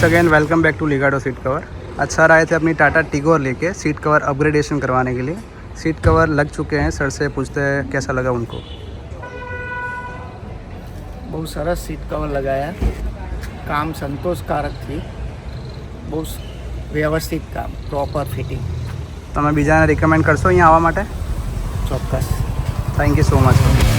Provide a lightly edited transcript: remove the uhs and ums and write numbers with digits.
Once again welcome back to Ligado seat cover. आज sir आए थे अपनी टाटा टिगोर लेके सीट कवर अपग्रेडेशन करवाने के लिए। सीट कवर लग चुके हैं, सर से पूछते हैं कैसा लगा उनको। बहुत सरस सीट कवर लगाया, काम संतोषकारक थी, બહુ વ્યવસ્થિત કામ, પ્રોપર ફિટિંગ. તમે બીજાને રિકમેન્ડ કરશો અહીંયા આવવા માટે? ચોક્કસ. Thank you so much.